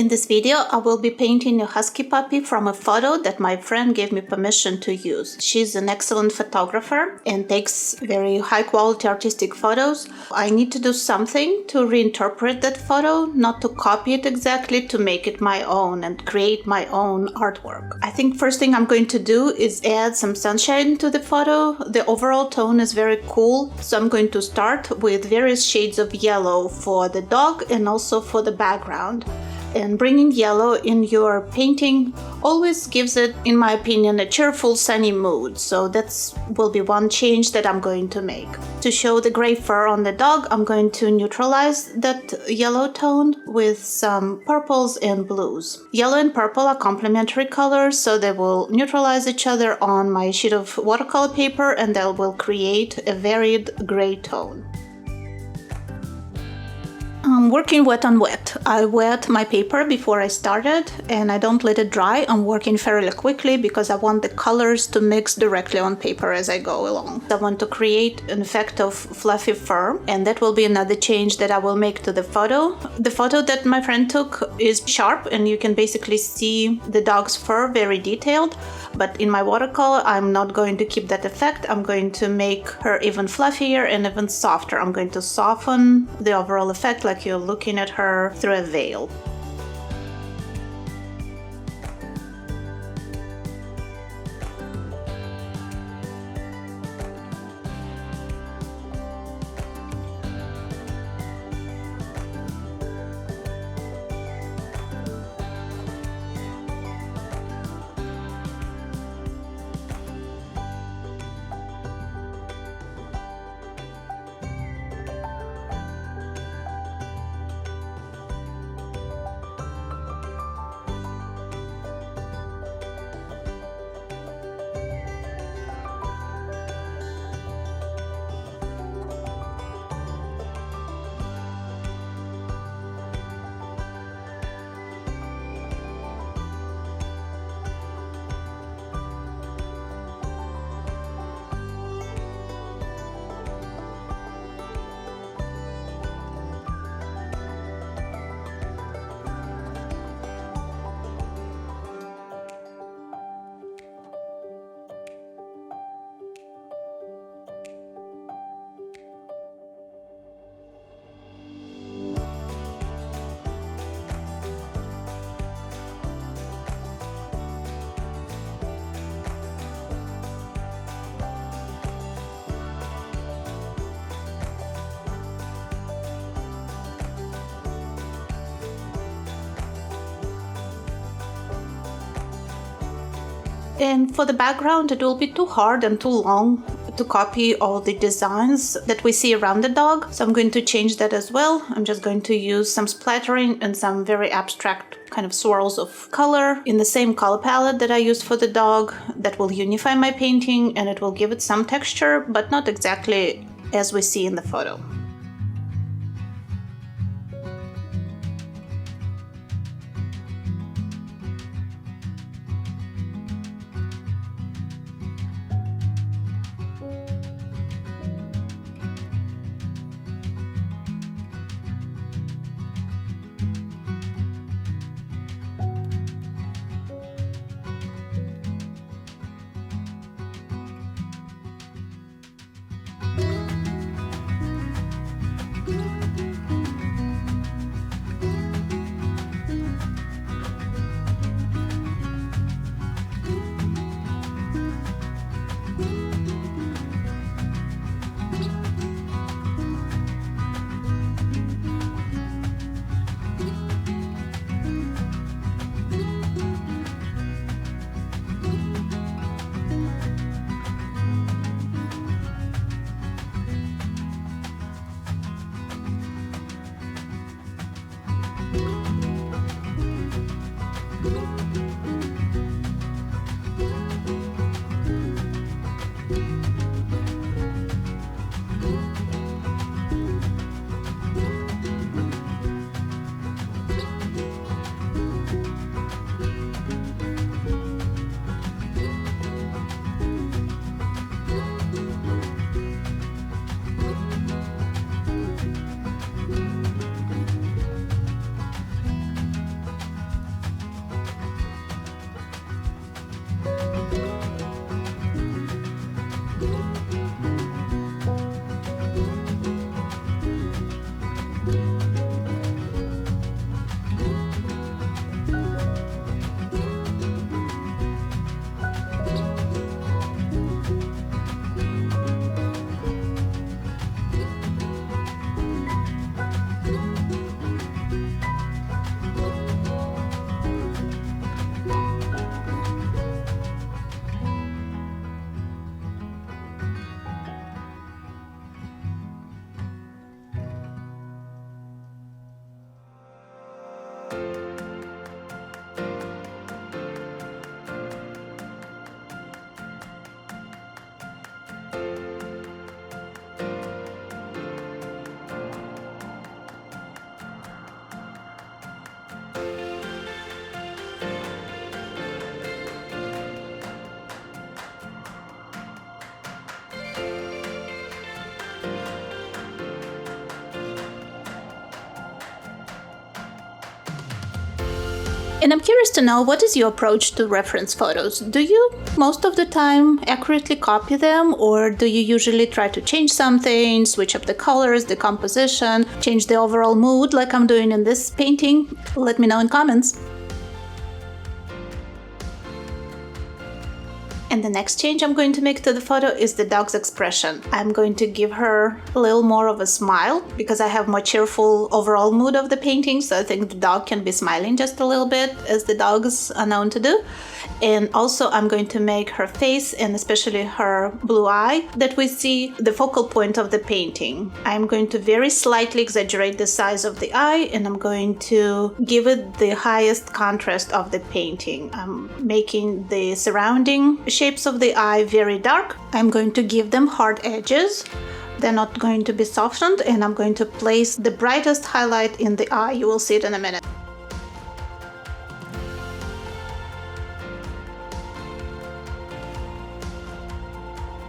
In this video, I will be painting a husky puppy from a photo that my friend gave me permission to use. She's an excellent photographer and takes very high quality artistic photos. I need to do something to reinterpret that photo, not to copy it exactly, to make it my own and create my own artwork. I think first thing I'm going to do is add some sunshine to the photo. The overall tone is very cool, so I'm going to start with various shades of yellow for the dog and also for the background. And bringing yellow in your painting always gives it, in my opinion, a cheerful, sunny mood. So that will be one change that I'm going to make. To show the gray fur on the dog, I'm going to neutralize that yellow tone with some purples and blues. Yellow and purple are complementary colors, so they will neutralize each other on my sheet of watercolor paper and they will create a varied gray tone. I'm working wet on wet. I wet my paper before I started and I don't let it dry. I'm working fairly quickly because I want the colors to mix directly on paper as I go along. I want to create an effect of fluffy fur, and that will be another change that I will make to the photo. The photo that my friend took is sharp and you can basically see the dog's fur very detailed, but in my watercolor I'm not going to keep that effect. I'm going to make her even fluffier and even softer. I'm going to soften the overall effect like you're looking at her through a veil. And for the background, it will be too hard and too long to copy all the designs that we see around the dog. So I'm going to change that as well. I'm just going to use some splattering and some very abstract kind of swirls of color in the same color palette that I used for the dog. That will unify my painting and it will give it some texture, but not exactly as we see in the photo. And I'm curious to know, what is your approach to reference photos? Do you, most of the time, accurately copy them, or do you usually try to change something, switch up the colors, the composition, change the overall mood like I'm doing in this painting? Let me know in comments. And the next change I'm going to make to the photo is the dog's expression. I'm going to give her a little more of a smile because I have more cheerful overall mood of the painting, so I think the dog can be smiling just a little bit, as the dogs are known to do. And also I'm going to make her face, and especially her blue eye that we see, the focal point of the painting. I'm going to very slightly exaggerate the size of the eye, and I'm going to give it the highest contrast of the painting. I'm making the surrounding shapes of the eye very dark. I'm going to give them hard edges. They're not going to be softened, and I'm going to place the brightest highlight in the eye. You will see it in a minute.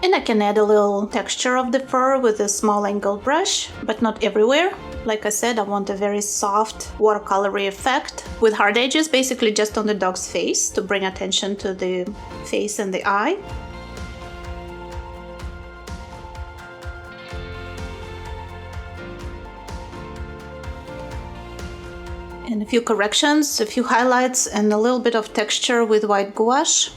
And I can add a little texture of the fur with a small angled brush, but not everywhere. Like I said, I want a very soft watercolory effect with hard edges, basically just on the dog's face to bring attention to the face and the eye. And a few corrections, a few highlights, and a little bit of texture with white gouache.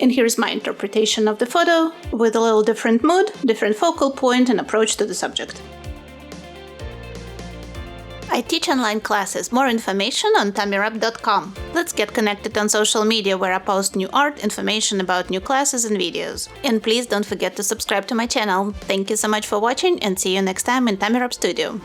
And here's my interpretation of the photo with a little different mood, different focal point, and approach to the subject. I teach online classes. More information on tammyrupp.com. Let's get connected on social media, where I post new art, information about new classes and videos. And please don't forget to subscribe to my channel. Thank you so much for watching, and see you next time in Tammy Rupp Studio.